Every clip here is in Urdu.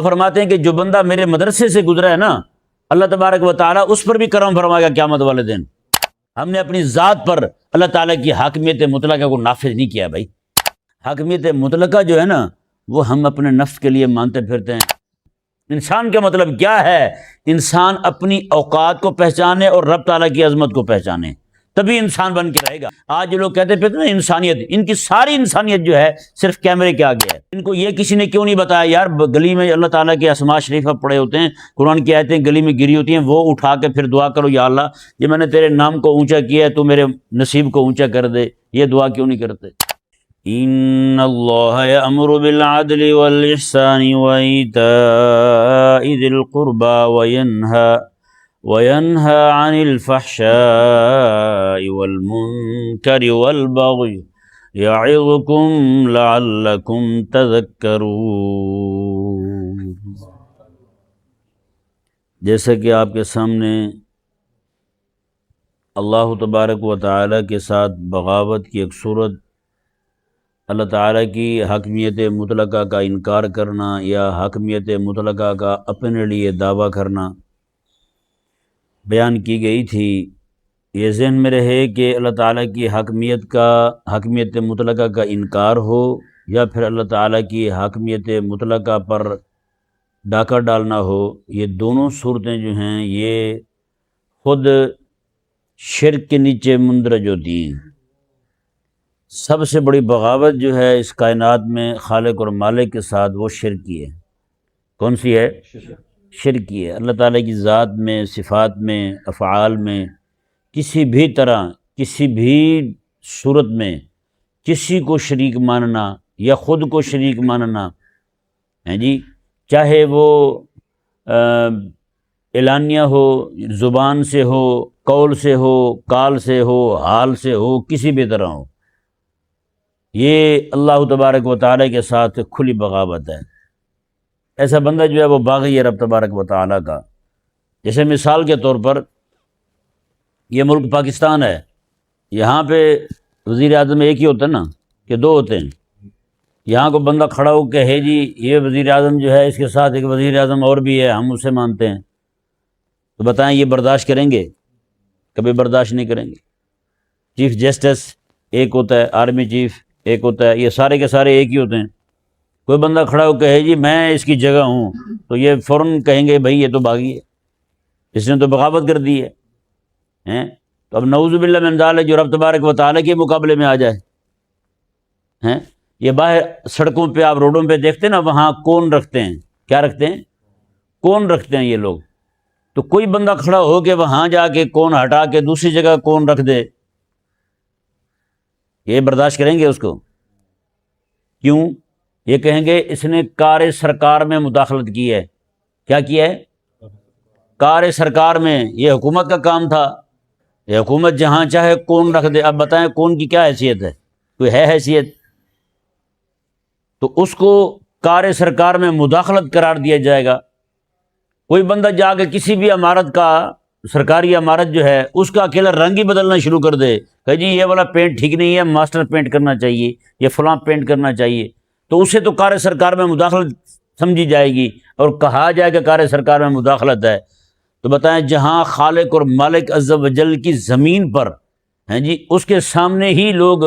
فرماتے ہیں کہ جو بندہ میرے مدرسے سے گزرا ہے نا، اللہ تبارک و تعالیٰ اس پر بھی کرم فرمائے گا قیامت والے دن۔ ہم نے اپنی ذات پر اللہ تعالیٰ کی حاکمیت مطلقہ کو نافذ نہیں کیا بھائی۔ حاکمیت مطلقہ جو ہے نا وہ ہم اپنے نفس کے لیے مانتے پھرتے ہیں۔ انسان کا مطلب کیا ہے؟ انسان اپنی اوقات کو پہچانے اور رب تعالیٰ کی عظمت کو پہچانے، تبھی انسان بن کے رہے گا۔ آج جو لوگ کہتے پھرتے ہیں انسانیت، ان کی ساری انسانیت جو ہے صرف کیمرے کے آگے ہے۔ ان کو یہ کسی نے کیوں نہیں بتایا یار گلی میں اللہ تعالیٰ کے اسماء شریفہ پڑے ہوتے ہیں، قرآن کی آیتیں گلی میں گری ہوتی ہیں، وہ اٹھا کے پھر دعا کرو یا اللہ یہ میں نے تیرے نام کو اونچا کیا ہے، تو میرے نصیب کو اونچا کر دے، یہ دعا کیوں نہیں کرتے؟ ان اللہ یأمر بالعدل والاحسان وایتاء ذی القربى وینہی عن الفحشاء والمنکر والبغی یعظکم لعلکم تذکرون۔ جیسا کہ آپ کے سامنے اللہ تبارک و تعالیٰ کے ساتھ بغاوت کی ایک صورت، اللہ تعالیٰ کی حاکمیت مطلقہ کا انکار کرنا یا حاکمیت مطلقہ کا اپنے لیے دعویٰ کرنا بیان کی گئی تھی۔ یہ ذہن میں رہے کہ اللہ تعالیٰ کی حاکمیت مطلقہ کا انکار ہو یا پھر اللہ تعالیٰ کی حاکمیت مطلقہ پر ڈاکہ ڈالنا ہو، یہ دونوں صورتیں جو ہیں یہ خود شرک کے نیچے مندرج ہوتی ہیں۔ سب سے بڑی بغاوت جو ہے اس کائنات میں خالق اور مالک کے ساتھ وہ شرک کی ہے۔ کون سی ہے؟ شرک کی ہے۔ اللہ تعالیٰ کی ذات میں، صفات میں، افعال میں کسی بھی طرح، کسی بھی صورت میں کسی کو شریک ماننا یا خود کو شریک ماننا ہے جی، چاہے وہ اعلانیہ ہو، زبان سے ہو، قول سے ہو، کال سے ہو، حال سے ہو، کسی بھی طرح ہو، یہ اللہ تبارک و تعالیٰ کے ساتھ کھلی بغاوت ہے۔ ایسا بندہ جو ہے وہ باغی ہے رب تبارک و تعالیٰ کا۔ جیسے مثال کے طور پر یہ ملک پاکستان ہے، یہاں پہ وزیر اعظم ایک ہی ہوتا ہے نا کہ دو ہوتے ہیں؟ یہاں کو بندہ کھڑا ہو کہ ہے جی یہ وزیر اعظم جو ہے اس کے ساتھ ایک وزیر اعظم اور بھی ہے، ہم اسے مانتے ہیں، تو بتائیں یہ برداشت کریں گے؟ کبھی برداشت نہیں کریں گے۔ چیف جسٹس ایک ہوتا ہے، آرمی چیف ایک ہوتا ہے، یہ سارے کے سارے ایک ہی ہوتے ہیں۔ کوئی بندہ کھڑا ہو کہے جی میں اس کی جگہ ہوں، تو یہ فوراً کہیں گے بھائی یہ تو باغی ہے، اس نے تو بغاوت کر دی ہے۔ تو اب نعوذ باللہ من ذالک جو رب تبارک و تعالیٰ کے مقابلے میں آ جائے۔ یہ باہر سڑکوں پہ آپ روڈوں پہ دیکھتے ہیں نا، وہاں کون رکھتے ہیں، کیا رکھتے ہیں؟ کون رکھتے ہیں یہ لوگ۔ تو کوئی بندہ کھڑا ہو کے وہاں جا کے کون ہٹا کے دوسری جگہ کون رکھ دے، یہ برداشت کریں گے اس کو؟ کیوں؟ یہ کہیں گے اس نے کار سرکار میں مداخلت کی ہے۔ کیا کیا ہے؟ کار سرکار میں، یہ حکومت کا کام تھا، یہ حکومت جہاں چاہے کون رکھ دے۔ اب بتائیں کون کی کیا حیثیت ہے؟ کوئی ہے حیثیت؟ تو اس کو کار سرکار میں مداخلت قرار دیا جائے گا۔ کوئی بندہ جا کے کسی بھی عمارت کا، سرکاری عمارت جو ہے اس کا اکیلا رنگ ہی بدلنا شروع کر دے کہ جی یہ والا پینٹ ٹھیک نہیں ہے، ماسٹر پینٹ کرنا چاہیے، یہ فلاں پینٹ کرنا چاہیے، تو اسے تو کار سرکار میں مداخلت سمجھی جائے گی اور کہا جائے کہ کار سرکار میں مداخلت ہے۔ تو بتائیں جہاں خالق اور مالک عز و جل کی زمین پر ہیں جی، اس کے سامنے ہی لوگ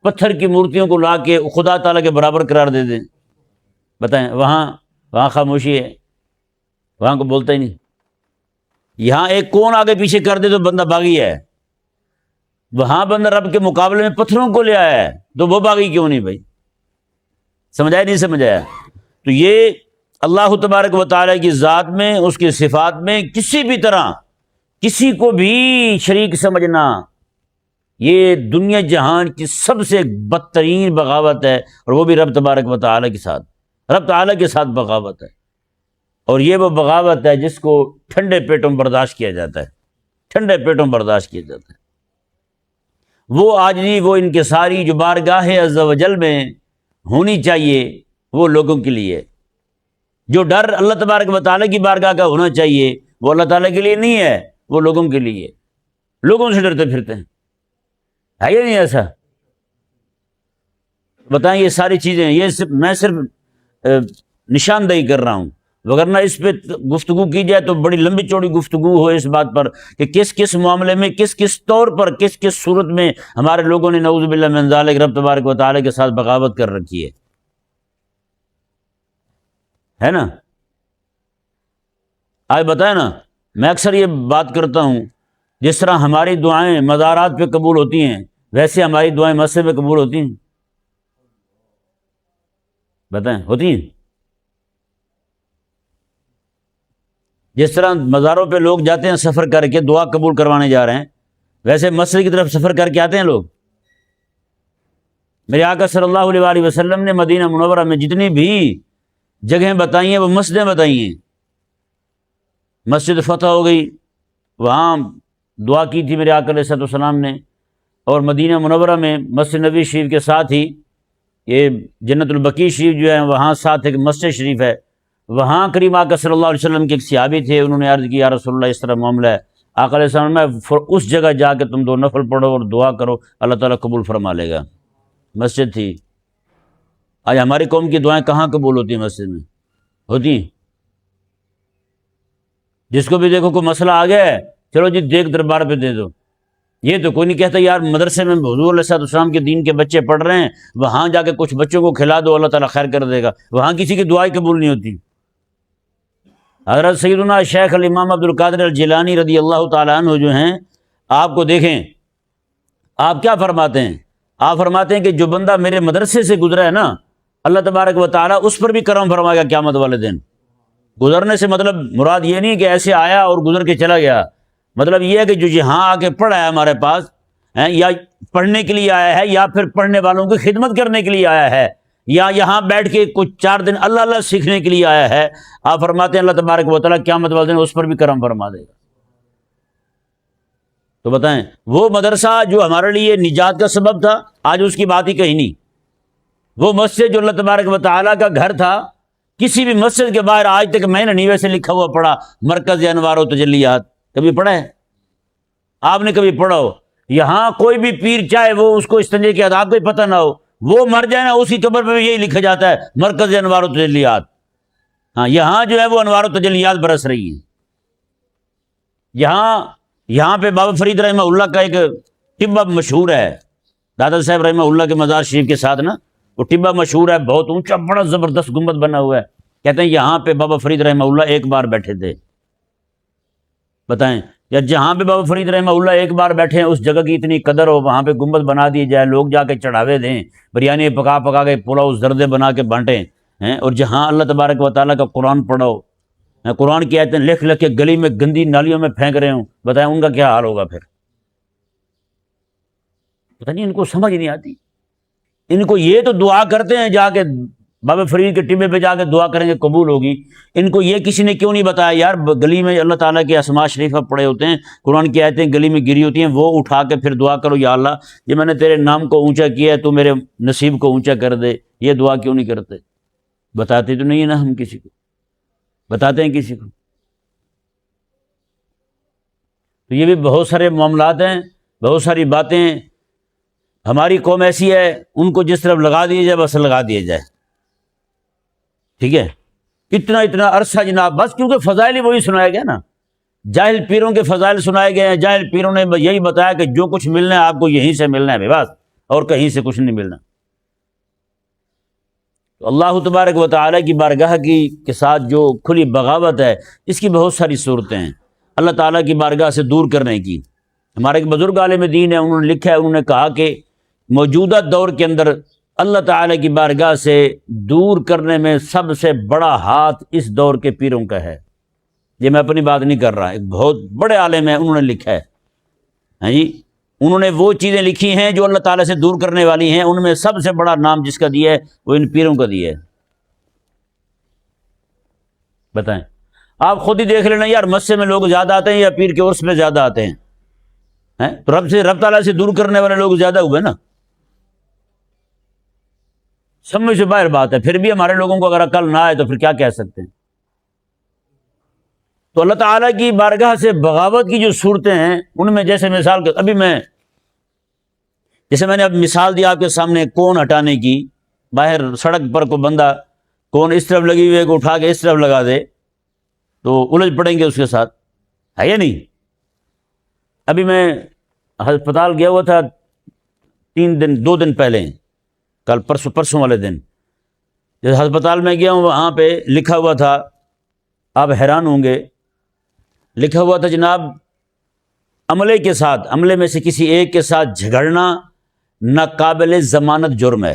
پتھر کی مورتیوں کو لا کے خدا تعالیٰ کے برابر قرار دے دیں، بتائیں وہاں خاموشی ہے، وہاں کو بولتا ہی نہیں۔ یہاں ایک کون آگے پیچھے کر دے تو بندہ باغی ہے، وہاں بندہ رب کے مقابلے میں پتھروں کو لے آیا ہے، تو وہ باغی کیوں نہیں بھائی؟ سمجھایا نہیں سمجھایا؟ تو یہ اللہ تبارک و تعالیٰ کی ذات میں، اس کی صفات میں کسی بھی طرح کسی کو بھی شریک سمجھنا، یہ دنیا جہان کی سب سے بدترین بغاوت ہے، اور وہ بھی رب تبارک و تعالیٰ کے ساتھ، رب تعالیٰ کے ساتھ بغاوت ہے۔ اور یہ وہ بغاوت ہے جس کو ٹھنڈے پیٹوں برداشت کیا جاتا ہے، ٹھنڈے پیٹوں برداشت کیا جاتا ہے۔ وہ عاجزی، وہ انکساری جو بارگاہ عز و جل میں ہونی چاہیے وہ لوگوں کے لیے، جو ڈر اللہ تبارک و تعالیٰ کی بارگاہ کا ہونا چاہیے وہ اللہ تعالیٰ کے لیے نہیں ہے، وہ لوگوں کے لیے، لوگوں سے ڈرتے پھرتے ہیں، ہے یا نہیں ایسا؟ بتائیں یہ ساری چیزیں، یہ میں صرف نشاندہی کر رہا ہوں، وگرنہ اس پہ گفتگو کی جائے تو بڑی لمبی چوڑی گفتگو ہو اس بات پر کہ کس کس معاملے میں کس کس طور پر کس کس صورت میں ہمارے لوگوں نے نعوذ باللہ من ذالک رب تبارک و تعالیٰ کے ساتھ بغاوت کر رکھی ہے نا. آج بتائیں نا، میں اکثر یہ بات کرتا ہوں، جس طرح ہماری دعائیں مزارات پہ قبول ہوتی ہیں ویسے ہماری دعائیں مسجد پہ قبول ہوتی ہیں؟ بتائیں، ہوتی ہیں؟ جس طرح مزاروں پہ لوگ جاتے ہیں سفر کر کے دعا قبول کروانے جا رہے ہیں، ویسے مسجد کی طرف سفر کر کے آتے ہیں لوگ. میرے آقا صلی اللہ علیہ وآلہ وسلم نے مدینہ منورہ میں جتنی بھی جگہیں بتائی ہیں وہ مسجدیں بتائی ہیں. مسجد فتح ہو گئی، وہاں دعا کی تھی میرے آقا علیہ الصلوۃ والسلام نے، اور مدینہ منورہ میں مسجد نبی شریف کے ساتھ ہی یہ جنت البقیع شریف جو ہے وہاں ساتھ ایک مسجد شریف ہے، وہاں کریم آقا صلی اللہ علیہ وسلم کے ایک صحابی تھے، انہوں نے عرض کی یا رسول اللہ اس طرح معاملہ ہے. آقا علیہ السلام میں اس جگہ جا کے تم 2 نفل پڑھو اور دعا کرو، اللہ تعالیٰ قبول فرما لے گا. مسجد تھی. آج ہماری قوم کی دعائیں کہاں قبول ہوتی ہیں؟ مسجد میں ہوتی ہیں. جس کو بھی دیکھو کوئی مسئلہ آ گیا ہے، چلو جی دیکھ دربار پہ دے دو. یہ تو کوئی نہیں کہتا یار مدرسے میں حضور علیہ السلام کے دین کے بچے پڑھ رہے ہیں، وہاں جا کے کچھ بچوں کو کھلا دو، اللہ تعالیٰ خیر کر دے گا. وہاں کسی کی دعائیں قبول نہیں ہوتی. حضرت سیدنا شیخ الامام عبد القادر الجیلانی رضی اللہ تعالیٰ عنہ جو ہیں، آپ کو دیکھیں آپ کیا فرماتے ہیں. آپ فرماتے ہیں کہ جو بندہ میرے مدرسے سے گزرا ہے نا، اللہ تبارک و تعالیٰ اس پر بھی کرم فرمائے گا قیامت والے دن. گزرنے سے مطلب مراد یہ نہیں کہ ایسے آیا اور گزر کے چلا گیا، مطلب یہ ہے کہ جو یہاں آ کے پڑھا ہے ہمارے پاس، یا پڑھنے کے لیے آیا ہے، یا پھر پڑھنے والوں کی خدمت کرنے کے لیے آیا ہے، یا یہاں بیٹھ کے کچھ 4 دن اللہ اللہ سیکھنے کے لیے آیا ہے، آپ فرماتے ہیں اللہ تبارک و تعالیٰ قیامت والے دن اس پر بھی کرم فرما دے گا. تو بتائیں وہ مدرسہ جو ہمارے لیے نجات کا سبب تھا، آج اس کی بات ہی کہیں نہیں. وہ مسجد جو اللہ تبارک و تعالیٰ کا گھر تھا، کسی بھی مسجد کے باہر آج تک میں نے نہیں ویسے لکھا ہوا پڑھا مرکز انوار و تجلیات. کبھی پڑھا ہے؟ آپ نے کبھی پڑھا ہو؟ یہاں کوئی بھی پیر چاہے وہ اس کو استنجے کے آداب کوئی پتہ نہ ہو، وہ مر جائے نا اسی قبر پہ یہی لکھا جاتا ہے مرکز انوار و تجلیات. ہاں یہاں جو ہے وہ انوار و تجلیات برس رہی ہیں. یہاں پہ بابا فرید رحمہ اللہ کا ایک ٹبہ مشہور ہے، دادا صاحب رحمہ اللہ کے مزار شریف کے ساتھ نا وہ ٹبہ مشہور ہے، بہت اونچا بڑا زبردست گنبد بنا ہوا ہے. کہتے ہیں یہاں پہ بابا فرید رحمہ اللہ ایک بار بیٹھے تھے. بتائیں، یا جہاں پہ بابا فرید رحمہ اللہ ایک بار بیٹھے ہیں اس جگہ کی اتنی قدر ہو، وہاں پہ گنبد بنا دی جائے، لوگ جا کے چڑھاوے دیں، بریانی پکا پکا کے پلاؤ زردے بنا کے بانٹیں، اور جہاں اللہ تبارک و تعالیٰ کا قرآن پڑھو، قرآن کی آیتیں لکھ لکھ کے گلی میں گندی نالیوں میں پھینک رہے ہوں، بتائیں ان کا کیا حال ہوگا پھر؟ پتہ نہیں ان کو سمجھ نہیں آتی. ان کو یہ تو دعا کرتے ہیں جا کے بابا فرید کے ٹبے پہ جا کے دعا کریں گے قبول ہوگی. ان کو یہ کسی نے کیوں نہیں بتایا یار گلی میں اللہ تعالیٰ کے اسماء شریفہ پڑے ہوتے ہیں، قرآن کی آیتیں گلی میں گری ہوتی ہیں، وہ اٹھا کے پھر دعا کرو یا اللہ یہ میں نے تیرے نام کو اونچا کیا ہے تو میرے نصیب کو اونچا کر دے. یہ دعا کیوں نہیں کرتے؟ بتاتے تو نہیں ہے نا، ہم کسی کو بتاتے ہیں کسی کو. تو یہ بھی بہت سارے معاملات ہیں، بہت ساری باتیں. ہماری قوم ایسی ہے، ان کو جس طرف لگا دیا جائے بس لگا دیا جائے. ٹھیک ہے، اتنا عرصہ جناب بس، کیونکہ فضائل ہی وہی سنایا گیا نا. جاہل پیروں کے فضائل سنائے گئے ہیں، جاہل پیروں نے یہی بتایا کہ جو کچھ ملنا ہے آپ کو یہیں سے ملنا ہے بس، اور کہیں سے کچھ نہیں ملنا. تو اللہ تبارک و تعالیٰ کی بارگاہ کے ساتھ جو کھلی بغاوت ہے، اس کی بہت ساری صورتیں ہیں اللہ تعالیٰ کی بارگاہ سے دور کرنے کی. ہمارے ایک بزرگ عالم دین ہے، انہوں نے لکھا ہے، انہوں نے کہا کہ موجودہ دور کے اندر اللہ تعالیٰ کی بارگاہ سے دور کرنے میں سب سے بڑا ہاتھ اس دور کے پیروں کا ہے. یہ میں اپنی بات نہیں کر رہا، ایک بہت بڑے عالم ہیں، انہوں نے لکھا ہے. ہاں جی، انہوں نے وہ چیزیں لکھی ہیں جو اللہ تعالیٰ سے دور کرنے والی ہیں، ان میں سب سے بڑا نام جس کا دیا ہے وہ ان پیروں کا دیا ہے. بتائیں، آپ خود ہی دیکھ لینا یار، مسجد میں لوگ زیادہ آتے ہیں یا پیر کے عرس میں زیادہ آتے ہیں؟ تو رب تعالیٰ سے دور کرنے والے لوگ زیادہ ہوئے نا. سمجھ سے باہر بات ہے. پھر بھی ہمارے لوگوں کو اگر عقل نہ آئے تو پھر کیا کہہ سکتے ہیں؟ تو اللہ تعالیٰ کی بارگاہ سے بغاوت کی جو صورتیں ہیں، ان میں جیسے مثال ابھی جیسے میں نے اب مثال دی آپ کے سامنے کون ہٹانے کی. باہر سڑک پر کوئی بندہ کون اس طرف لگی ہوئی ہے کو اٹھا کے اس طرف لگا دے تو الجھ پڑیں گے اس کے ساتھ، ہے یا نہیں؟ ابھی میں ہسپتال گیا ہوا تھا 2 دن پہلے، کل پرسوں والے دن جب ہسپتال میں گیا ہوں وہاں پہ لکھا ہوا تھا، آپ حیران ہوں گے، لکھا ہوا تھا جناب عملے میں سے کسی ایک کے ساتھ جھگڑنا ناقابل ضمانت جرم ہے۔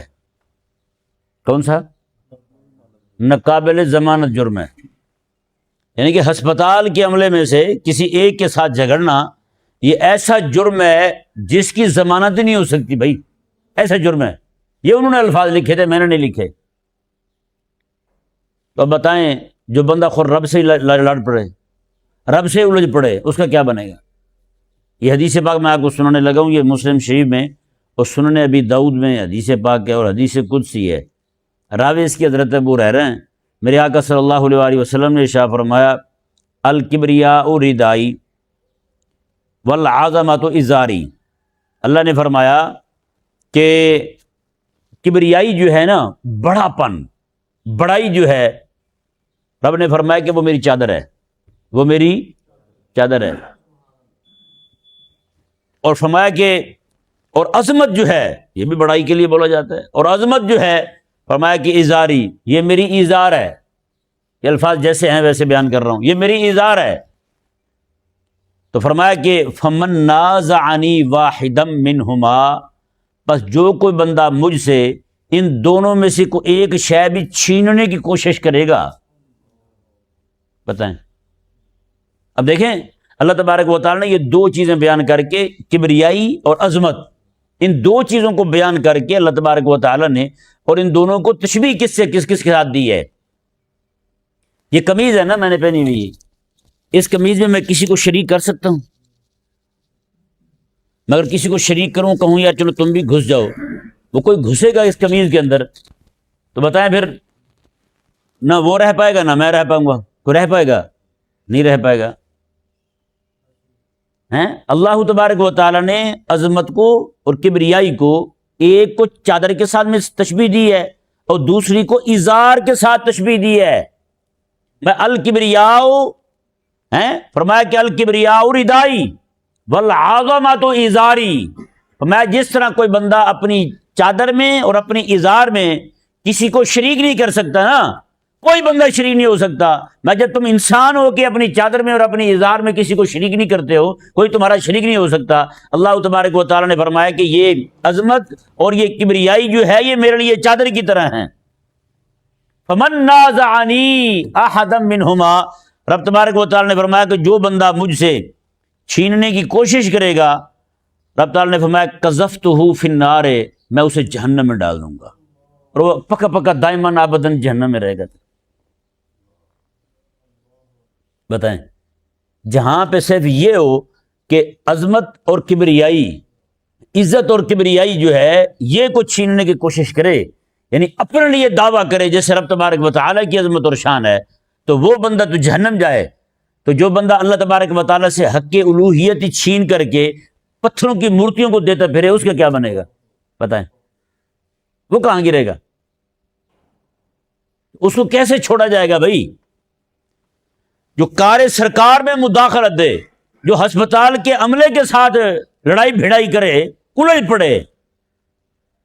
کون سا؟ ناقابل ضمانت جرم ہے، یعنی کہ ہسپتال کے عملے میں سے کسی ایک کے ساتھ جھگڑنا یہ ایسا جرم ہے جس کی ضمانت ہی نہیں ہو سکتی بھائی، ایسا جرم ہے۔ یہ انہوں نے الفاظ لکھے تھے، میں نے نہیں لکھے۔ تو اب بتائیں جو بندہ خود رب سے لڑ پڑے، رب سے الجھ پڑے، اس کا کیا بنے گا؟ یہ حدیث پاک میں آپ کو سنانے لگا ہوں، یہ مسلم شریف میں اور سنن ابی داؤد میں حدیث پاک ہے اور حدیث قدسی ہے۔ راوی اس کی حضرت ابو ہریرہ ہیں، میرے آقا صلی اللہ علیہ وسلم نے ارشاد فرمایا الکبریاء ردائی والعظمۃ ازاری۔ اللہ نے فرمایا کہ کبریائی جو ہے نا، بڑا پن، بڑائی جو ہے، رب نے فرمایا کہ وہ میری چادر ہے، وہ میری چادر ہے، اور فرمایا کہ اور عظمت جو ہے، یہ بھی بڑائی کے لیے بولا جاتا ہے، اور عظمت جو ہے فرمایا کہ ازاری، یہ میری ازار ہے۔ یہ الفاظ جیسے ہیں ویسے بیان کر رہا ہوں، یہ میری ازار ہے۔ تو فرمایا کہ فمن نازعنی واحدا منہما، بس جو کوئی بندہ مجھ سے ان دونوں میں سے کوئی ایک شے بھی چھیننے کی کوشش کرے گا، بتائیں۔ اب دیکھیں اللہ تبارک و تعالیٰ نے یہ 2 چیزیں بیان کر کے، کبریائی اور عظمت، ان 2 چیزوں کو بیان کر کے اللہ تبارک و تعالیٰ نے، اور ان دونوں کو تشبیہ کس کے ساتھ دی ہے؟ یہ قمیض ہے نا میں نے پہنی ہوئی، اس قمیض میں کسی کو شریک کر سکتا ہوں؟ مگر کسی کو شریک کروں، کہوں یا چلو تم بھی گھس جاؤ، وہ کوئی گھسے گا اس قمیض کے اندر تو بتائیں پھر نہ وہ رہ پائے گا نہ میں رہ پاؤں گا، کوئی رہ پائے گا؟ نہیں رہ پائے گا۔ اللہ تبارک و تعالیٰ نے عظمت کو اور کبریائی کو، ایک کو چادر کے ساتھ میں تشبیہ دی ہے اور دوسری کو ازار کے ساتھ تشبیہ دی ہے۔ میں الکبریاء فرمایا کہ الکبریاء ردائی والعظمۃ ازاری، فرمایا جس طرح کوئی بندہ اپنی چادر میں اور اپنی ازار میں کسی کو شریک نہیں کر سکتا نا، کوئی بندہ شریک نہیں ہو سکتا، میں جب تم انسان ہو کہ اپنی چادر میں اور اپنی ازار میں کسی کو شریک نہیں کرتے ہو، کوئی تمہارا شریک نہیں ہو سکتا۔ اللہ تبارک و تعالیٰ نے فرمایا کہ یہ عظمت اور یہ کبریائی جو ہے یہ میرے لیے چادر کی طرح ہیں۔ فمن نازعنی احدا منہما، رب تبارک و تعالیٰ نے فرمایا کہ جو بندہ مجھ سے چھیننے کی کوشش کرے گا، رب تعالیٰ نے فرمایا قذفتہ فی النار، میں اسے جہنم میں ڈال دوں گا، اور وہ پکا پکا دائماً ابداً جہنم میں رہے گا۔ بتائیں، جہاں پہ صرف یہ ہو کہ عظمت اور کبریائی، عزت اور کبریائی جو ہے یہ کو چھیننے کی کوشش کرے، یعنی اپنے لیے دعویٰ کرے جیسے رب تبارک و تعالیٰ کی عظمت اور شان ہے، تو وہ بندہ تو جہنم جائے۔ تو جو بندہ اللہ تبارک و تعالیٰ سے حق الوہیت چھین کر کے پتھروں کی مورتیوں کو دیتا پھرے، اس کا کیا بنے گا؟ بتائیں، وہ کہاں گرے گا؟ اس کو کیسے چھوڑا جائے گا بھائی؟ جو کار سرکار میں مداخلت دے، جو ہسپتال کے عملے کے ساتھ لڑائی بھڑائی کرے، الجھ پڑے،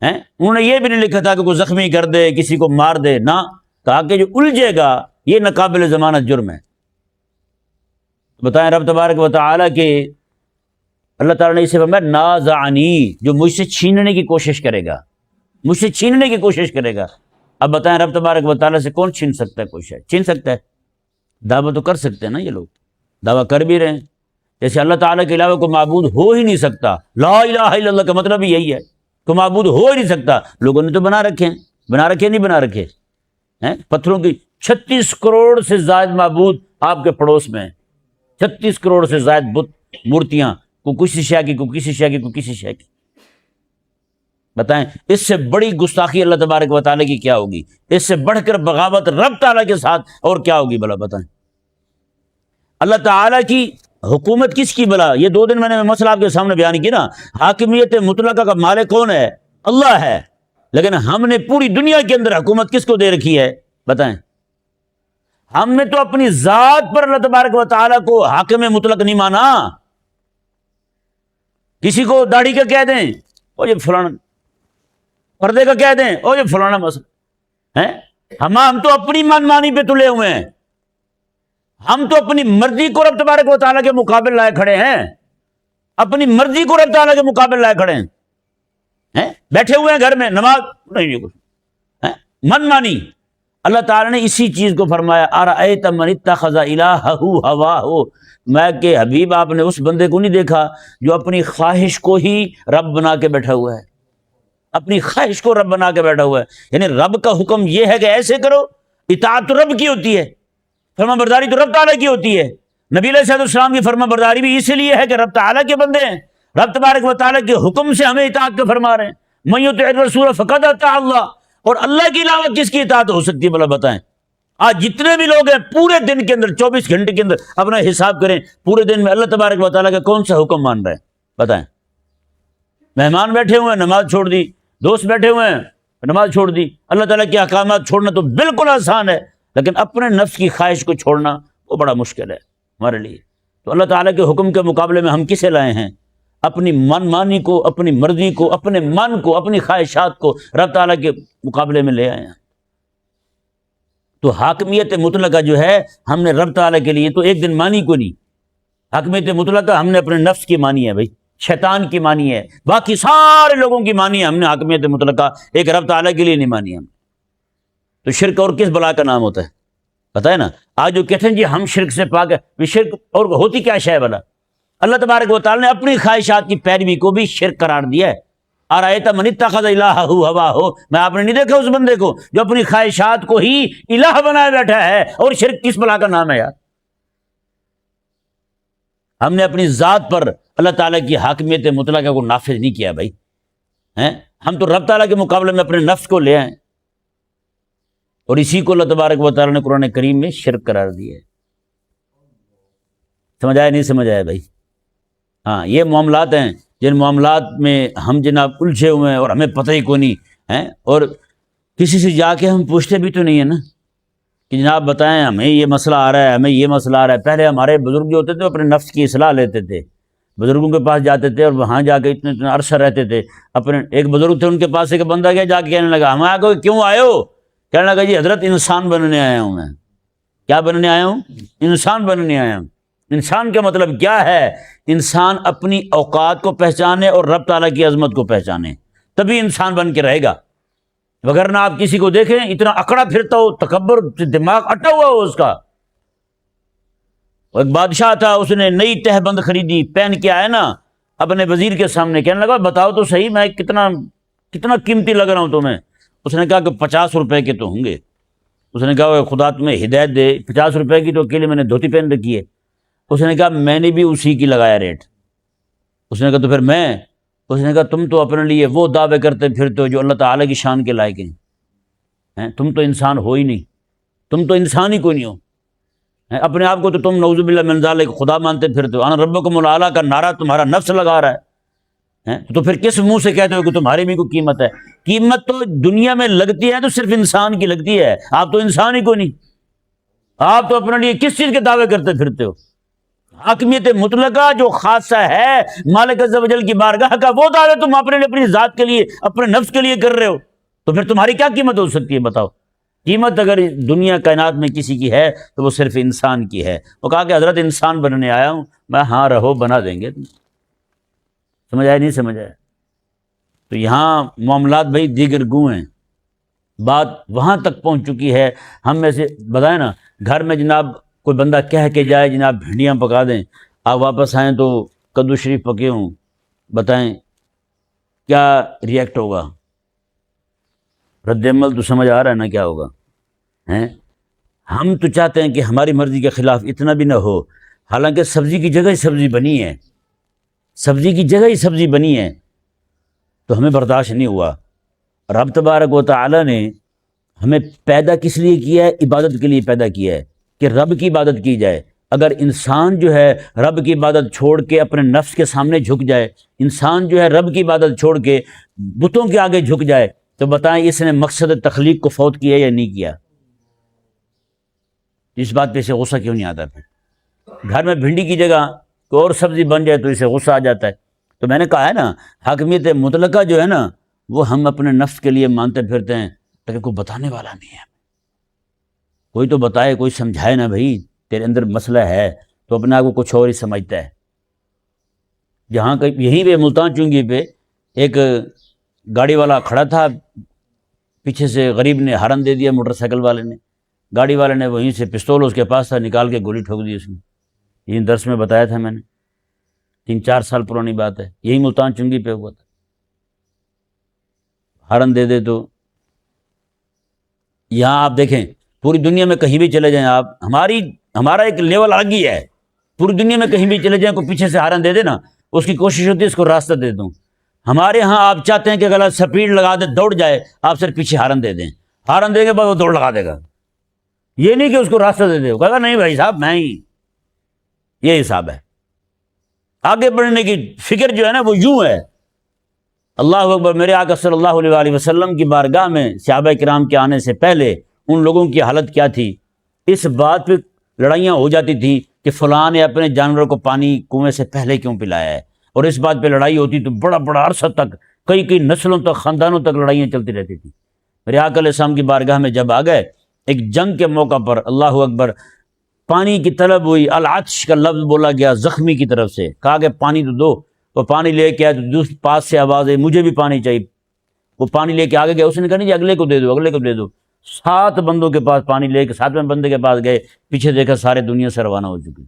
انہوں نے یہ بھی نہیں لکھا تھا کہ کوئی زخمی کر دے، کسی کو مار دے، نہ، کہا کہ جو الجھے گا یہ ناقابل ضمانت جرم ہے۔ بتائیں رب تبارک و تعالیٰ کے اللہ تعالیٰ نے اسے فرمایا نازعنی، جو مجھ سے چھیننے کی کوشش کرے گا، مجھ سے چھیننے کی کوشش کرے گا۔ اب بتائیں رب تبارک و تعالیٰ سے کون چھین سکتا ہے؟ کوئی شاید چھین سکتا ہے؟ دعویٰ تو کر سکتے ہیں نا، یہ لوگ دعویٰ کر بھی رہے ہیں جیسے اللہ تعالیٰ کے علاوہ کوئی معبود ہو ہی نہیں سکتا۔ لا الہ الا اللہ کا مطلب ہی یہی ہے، کوئی معبود ہو ہی نہیں سکتا۔ لوگوں نے تو بنا رکھے نہیں بنا رکھے ہیں، پتھروں کی 36 کروڑ سے زائد معبود آپ کے پڑوس میں ہیں، 36 کروڑ سے زائد بت، مورتیاں، کو کسی شے کی، کو کسی شے کی، کو کسی شے کی۔ بتائیں اس سے بڑی گستاخی اللہ تبارک و تعالیٰ کی کیا ہوگی؟ اس سے بڑھ کر بغاوت رب تعالیٰ کے ساتھ اور کیا ہوگی بھلا؟ بتائیں اللہ تعالیٰ کی حکومت کس کی بھلا؟ یہ 2 دن میں نے مسئلہ آپ کے سامنے بیان کی نا، حاکمیت مطلقہ کا مالک کون ہے؟ اللہ ہے، لیکن ہم نے پوری دنیا کے اندر حکومت کس کو دے رکھی ہے؟ بتائیں؟ ہم نے تو اپنی ذات پر اللہ تبارک و تعالیٰ کو حاکم مطلق نہیں مانا. کسی کو داڑھی کا کہہ دیں او یہ فلانا، پردے کا کہہ دیں او یہ فلانا مسئلہ ہے. ہم تو اپنی من مانی پہ تلے ہوئے ہیں. ہم تو اپنی مرضی کو رب تبارک و تعالیٰ کے مقابل لائے کھڑے ہیں. اپنی مرضی کو رب تعالیٰ کے مقابل لائے کھڑے ہیں. بیٹھے ہوئے ہیں گھر میں، نماز نہیں کچھ من مانی. اللہ تعالیٰ نے اسی چیز کو فرمایا ارأیت من اتخذ الہہ ہواہ، میں کہ حبیب آپ نے اس بندے کو نہیں دیکھا جو اپنی خواہش کو ہی رب بنا کے بیٹھا ہوا ہے. اپنی خواہش کو رب بنا کے بیٹھا ہوا ہے. یعنی رب کا حکم یہ ہے کہ ایسے کرو، اطاعت تو رب کی ہوتی ہے، فرما برداری تو رب تعالیٰ کی ہوتی ہے. نبی علیہ السلام کی فرما برداری بھی اس لیے ہے کہ رب تعالیٰ کے بندے ہیں، رب تبارک و تعالیٰ کے حکم سے ہمیں اطاعت کا فرما رہے ہیں. من یطع الرسول فقد اطاع اللہ. اور اللہ کے علاوہ کس کی اطاعت ہو سکتی ہے بھلا بتائیں؟ آج جتنے بھی لوگ ہیں پورے دن کے اندر 24 گھنٹے کے اندر اپنا حساب کریں، پورے دن میں اللہ تبارک و تعالیٰ کا کون سا حکم مان رہے ہیں بتائیں؟ مہمان بیٹھے ہوئے ہیں نماز چھوڑ دی، دوست بیٹھے ہوئے ہیں نماز چھوڑ دی. اللہ تعالیٰ کے احکامات چھوڑنا تو بالکل آسان ہے، لیکن اپنے نفس کی خواہش کو چھوڑنا وہ بڑا مشکل ہے ہمارے لیے. تو اللہ تعالیٰ کے حکم کے مقابلے میں ہم کسے لائے ہیں؟ اپنی من مانی کو، اپنی مرضی کو، اپنے من کو، اپنی خواہشات کو رب تعالیٰ کے مقابلے میں لے آئے ہیں. تو حاکمیت مطلقہ جو ہے ہم نے رب تعالیٰ کے لیے تو ایک دن مانی کو نہیں. حاکمیت مطلقہ ہم نے اپنے نفس کی مانی ہے، بھائی شیطان کی مانی ہے، باقی سارے لوگوں کی مانی ہے. ہم نے حاکمیت مطلقہ ایک رب تعالیٰ کے لیے نہیں مانی. ہم تو شرک اور کس بلا کا نام ہوتا ہے پتہ ہے نا؟ آج جو کہتے ہیں جی ہم شرک سے پاک ہے، شرک اور ہوتی کیا شے بلا؟ اللہ تبارک و تعالیٰ نے اپنی خواہشات کی پیروی کو بھی شرک قرار دیا ہے. ارأیت من اتخذ الہہ ہواہ، میں آپ نے نہیں دیکھا اس بندے کو جو اپنی خواہشات کو ہی الہ بنائے بیٹھا ہے؟ اور شرک کس بلا کا نام ہے یار؟ ہم نے اپنی ذات پر اللہ تعالیٰ کی حاکمیت مطلقہ کو نافذ نہیں کیا بھائی. ہم تو رب تعالیٰ کے مقابلے میں اپنے نفس کو لے آئیں، اور اسی کو اللہ تبارک و تعالیٰ نے قرآن کریم میں شرک قرار دیا ہے. سمجھ آیا نہیں سمجھ آیا بھائی؟ ہاں یہ معاملات ہیں جن معاملات میں ہم جناب الجھے ہوئے ہیں اور ہمیں پتہ ہی کوئی نہیں ہے. اور کسی سے جا کے ہم پوچھتے بھی تو نہیں ہیں نا کہ جناب بتائیں ہمیں یہ مسئلہ آ رہا ہے، ہمیں یہ مسئلہ آ رہا ہے. پہلے ہمارے بزرگ جو ہوتے تھے اپنے نفس کی اصلاح لیتے تھے، بزرگوں کے پاس جاتے تھے اور وہاں جا کے اتنا عرصہ رہتے تھے. اپنے ایک بزرگ تھے، ان کے پاس ایک بندہ گیا، جا کے کہنے لگا ہم آگے کیوں آئے ہو؟ کہنے لگا جی حضرت انسان بننے آیا ہوں. میں کیا بننے آیا ہوں؟ انسان بننے آیا ہوں. انسان کا مطلب کیا ہے؟ انسان اپنی اوقات کو پہچانے اور رب تعالیٰ کی عظمت کو پہچانے، تبھی انسان بن کے رہے گا. وگرنہ آپ کسی کو دیکھیں اتنا اکڑا پھرتا ہو، تکبر، دماغ اٹا ہوا ہو اس کا. ایک بادشاہ تھا، اس نے نئی تہ بند خریدی، پہن کے آیا نا اپنے وزیر کے سامنے، کہنے لگا بتاؤ تو صحیح میں کتنا قیمتی لگ رہا ہوں تمہیں. اس نے کہا کہ 50 روپے کے تو ہوں گے. اس نے کہا خدا تمہیں ہدایت دے، 50 روپے کی تو اکیلے میں نے دھوتی پہن رکھی ہے. اس نے کہا میں نے بھی اسی کی لگایا ریٹ. اس نے کہا تو پھر میں؟ اس نے کہا تم تو اپنے لیے وہ دعوے کرتے پھرتے ہو جو اللہ تعالیٰ کی شان کے لائق ہیں. تم تو انسان ہو ہی نہیں، تم تو انسان ہی کوئی نہیں ہو. اپنے آپ کو تو تم نعوذ باللہ من ذالک خدا مانتے پھرتے ہو. انا ربکم الاعلیٰ کا نعرہ تمہارا نفس لگا رہا ہے. تو پھر کس منہ سے کہتے ہو کہ تمہاری بھی کوئی قیمت ہے؟ قیمت تو دنیا میں لگتی ہے تو صرف انسان کی لگتی ہے. آپ تو انسان ہی کوئی نہیں. آپ تو اپنے لیے کس چیز کے دعوے کرتے پھرتے ہو؟ حاکمیت مطلقہ جو خاصہ ہے مالک عز و جل کی بارگاہ کا، وہ دعوے تم اپنے لیے، اپنی ذات کے لیے، اپنے نفس کے لیے کر رہے ہو. تو پھر تمہاری کیا قیمت ہو سکتی ہے بتاؤ؟ قیمت اگر دنیا کائنات میں کسی کی ہے تو وہ صرف انسان کی ہے. وہ کہا کہ حضرت انسان بننے آیا ہوں. میں ہاں رہو، بنا دیں گے. سمجھ آئے نہیں سمجھ آئے؟ تو یہاں معاملات بھائی دیگر گوں ہیں. بات وہاں تک پہنچ چکی ہے. ہم میں سے بتائیں نا، گھر میں جناب کوئی بندہ کہہ کے جائے جناب بھنڈیاں پکا دیں، آپ واپس آئیں تو کدو شریف پکے ہوں، بتائیں کیا ریئیکٹ ہوگا؟ رد عمل تو سمجھ آ رہا ہے نا کیا ہوگا؟ ہم تو چاہتے ہیں کہ ہماری مرضی کے خلاف اتنا بھی نہ ہو. حالانکہ سبزی کی جگہ ہی سبزی بنی ہے، سبزی کی جگہ ہی سبزی بنی ہے، تو ہمیں برداشت نہیں ہوا. رب تبارک و تعالی نے ہمیں پیدا کس لیے کیا ہے؟ عبادت کے لیے پیدا کیا ہے کہ رب کی عبادت کی جائے. اگر انسان جو ہے رب کی عبادت چھوڑ کے اپنے نفس کے سامنے جھک جائے، انسان جو ہے رب کی عبادت چھوڑ کے بتوں کے آگے جھک جائے، تو بتائیں اس نے مقصد تخلیق کو فوت کیا یا نہیں کیا؟ اس بات پہ اسے غصہ کیوں نہیں آتا؟ پھر گھر میں بھنڈی کی جگہ کوئی اور سبزی بن جائے تو اسے غصہ آ جاتا ہے۔ تو میں نے کہا ہے نا، حاکمیت مطلقہ جو ہے نا وہ ہم اپنے نفس کے لیے مانتے پھرتے ہیں، لیکن کوئی بتانے والا نہیں ہے۔ کوئی تو بتائے، کوئی سمجھائے نا، بھائی تیرے اندر مسئلہ ہے تو اپنے آپ کو کچھ اور ہی سمجھتا ہے۔ جہاں یہیں پہ ملتان چنگی پہ ایک گاڑی والا کھڑا تھا، پیچھے سے غریب نے ہارن دے دیا، موٹر سائیکل والے نے، گاڑی والے نے وہیں سے پستول اس کے پاس تھا، نکال کے گولی ٹھوک دی اس نے۔ یہ درس میں بتایا تھا میں نے، 3-4 سال پرانی بات ہے، یہی ملتان چنگی پہ ہوا تھا۔ ہارن دے دے تو یہاں آپ دیکھیں پوری دنیا میں کہیں بھی چلے جائیں آپ، ہمارا ایک لیول الگ ہی ہے۔ پوری دنیا میں کہیں بھی چلے جائیں، کوئی پیچھے سے ہارن دے دے نا، اس کی کوشش ہوتی ہے اس کو راستہ دے دوں۔ ہمارے ہاں آپ چاہتے ہیں کہ اگر سپیڈ لگا دے دوڑ جائے، آپ صرف پیچھے ہارن دے دیں، ہارن دیں گے بعد وہ دوڑ لگا دے گا۔ یہ نہیں کہ اس کو راستہ دے دے، وہ کہے گا نہیں بھائی صاحب میں ہی، یہ حساب ہے۔ آگے بڑھنے کی فکر جو ہے نا وہ یوں ہے۔ اللہ اکبر۔ میرے آقا صلی اللہ علیہ وسلم کی بارگاہ میں صحابہ کرام کے آنے سے پہلے ان لوگوں کی حالت کیا تھی؟ اس بات پہ لڑائیاں ہو جاتی تھیں کہ فلاں نے اپنے جانوروں کو پانی کنویں سے پہلے کیوں پلایا ہے، اور اس بات پہ لڑائی ہوتی تو بڑا بڑا عرصہ تک، کئی نسلوں تک، خاندانوں تک لڑائیاں چلتی رہتی تھیں۔ میرے آقا علیہ السلام کی بارگاہ میں جب آ گئے، ایک جنگ کے موقع پر اللہ اکبر پانی کی طلب ہوئی، العطش کا لفظ بولا گیا زخمی کی طرف سے، کہا کہ پانی تو دو۔ وہ پانی لے کے آئے تو دوسرے پاس سے آواز ہے مجھے بھی پانی چاہیے۔ وہ پانی لے کے آگے گیا، اس نے کہا نہیں جی اگلے کو دے دو، اگلے کو دے دو۔ 7 بندوں کے پاس پانی لے کے 7ویں بندے کے پاس گئے، پیچھے دیکھا سارے دنیا سے روانہ ہو چکی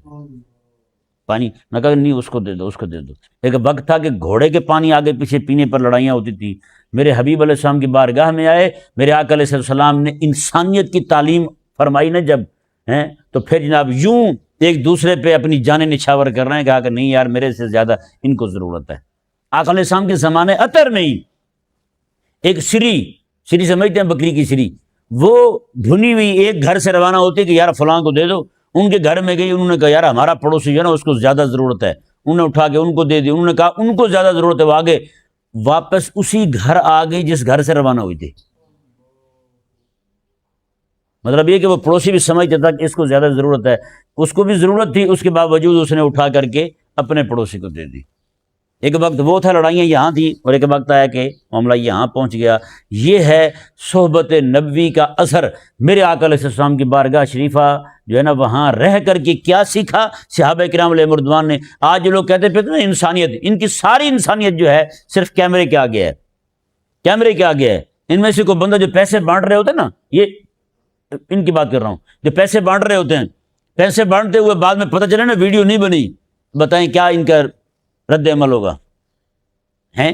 پانی نہ، کہا نہیں اس کو دے دو، اس کو دے دو۔ ایک وقت تھا کہ گھوڑے کے پانی آگے پیچھے پینے پر لڑائیاں ہوتی تھیں۔ میرے حبیب علیہ السلام کی بارگاہ میں آئے، میرے آقا علیہ السلام نے انسانیت کی تعلیم فرمائی نا جب ہیں، تو پھر جناب یوں ایک دوسرے پہ اپنی جانیں نچھاور کر رہے ہیں، کہا کہ نہیں یار میرے سے زیادہ ان کو ضرورت ہے۔ آقا علیہ السلام کے زمانے عطر نہیں، ایک سری سمجھتے ہیں بکری کی سری، وہ بھنی ہوئی ایک گھر سے روانہ ہوتی کہ یار فلاں کو دے دو۔ ان کے گھر میں گئی، انہوں نے کہا یار ہمارا پڑوسی جو ہے نا اس کو زیادہ ضرورت ہے، انہوں نے اٹھا کے ان کو دے دی۔ انہوں نے کہا ان کو زیادہ ضرورت ہے، وہ آگے واپس اسی گھر آ گئی جس گھر سے روانہ ہوئی تھی۔ مطلب یہ کہ وہ پڑوسی بھی سمجھتا تھا کہ اس کو زیادہ ضرورت ہے، اس کو بھی ضرورت تھی، اس کے باوجود اس نے اٹھا کر کے اپنے پڑوسی کو دے دی۔ ایک وقت وہ تھا لڑائیاں یہاں تھیں، اور ایک وقت آیا کہ معاملہ یہاں پہنچ گیا۔ یہ ہے صحبت نبوی کا اثر۔ میرے آقا علیہ السلام کی بارگاہ شریفہ جو ہے نا وہاں رہ کر کے کیا سیکھا صحابہ کرام علیہ رضوان نے۔ آج جو لوگ کہتے پھرتے ہیں نا انسانیت، ان کی ساری انسانیت جو ہے صرف کیمرے کے آگے ہے، کیمرے کے آگے ہے۔ ان میں سے کوئی بندہ جو پیسے بانٹ رہے ہوتے ہیں نا، یہ ان کی بات کر رہا ہوں، جو پیسے بانٹ رہے ہوتے ہیں، پیسے بانٹتے ہوئے بعد میں پتہ چلے نا ویڈیو نہیں بنی، بتائیں کیا ان کا رد عمل ہوگا؟ ہیں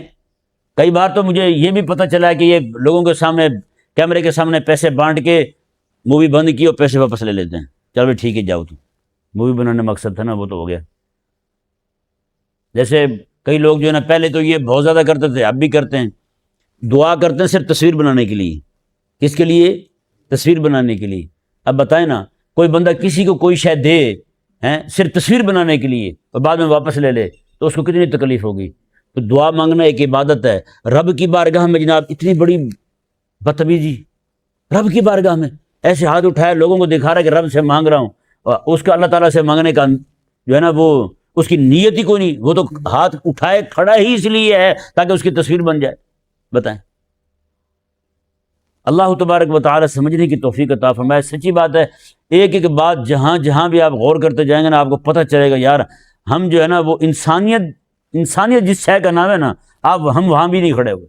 کئی بار تو مجھے یہ بھی پتہ چلا ہے کہ یہ لوگوں کے سامنے، کیمرے کے سامنے پیسے بانٹ کے مووی بند کی اور پیسے واپس لے لیتے ہیں، چل بھائی ٹھیک ہے جاؤ، تو مووی بنانے مقصد تھا نا وہ تو ہو گیا۔ جیسے کئی لوگ جو ہے نا پہلے تو یہ بہت زیادہ کرتے تھے، اب بھی کرتے ہیں، دعا کرتے ہیں صرف تصویر بنانے کے لیے۔ کس کے لیے؟ تصویر بنانے کے لیے۔ اب بتائیں نا، کوئی بندہ کسی کو کوئی شے دے ہیں صرف تصویر بنانے کے لیے اور بعد میں واپس لے لے تو اس کو کتنی تکلیف ہوگی؟ تو دعا مانگنا ایک عبادت ہے۔ رب کی بارگاہ میں جناب اتنی بڑی بدتمیزی، رب کی بارگاہ میں ایسے ہاتھ اٹھائے لوگوں کو دکھا رہا ہے کہ رب سے مانگ رہا ہوں، اور اس کا اللہ تعالیٰ سے مانگنے کا جو ہے نا وہ اس کی نیت ہی کوئی نہیں، وہ تو ہاتھ اٹھائے کھڑا ہی اس لیے ہے تاکہ اس کی تصویر بن جائے۔ بتائیں، اللہ تبارک و تعالی سمجھنے کی توفیق عطا فرمائے۔ سچی بات ہے، ایک ایک بات جہاں جہاں بھی آپ غور کرتے جائیں گے نا آپ کو پتہ چلے گا یار ہم جو ہے نا وہ انسانیت جس شے کا نام ہے نا، ہم وہاں بھی نہیں کھڑے ہوئے۔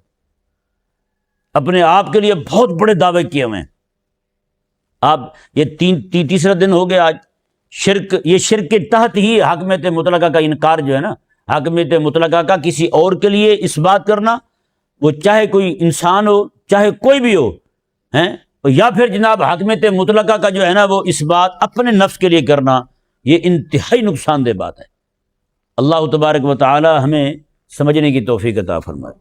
اپنے آپ کے لیے بہت بڑے دعوے کیے ہوئے ہیں۔ آپ یہ تیسرا دن ہو گیا آج شرک، یہ شرک کے تحت ہی حاکمیت مطلقہ کا انکار جو ہے نا، حاکمیت مطلقہ کا کسی اور کے لیے اس بات کرنا، وہ چاہے کوئی انسان ہو چاہے کوئی بھی ہو ہیں، یا پھر جناب حاکمیت مطلقہ کا جو ہے نا وہ اس بات اپنے نفس کے لیے کرنا، یہ انتہائی نقصان دہ بات ہے۔ اللہ تبارک و تعالی ہمیں سمجھنے کی توفیق عطا فرمائے۔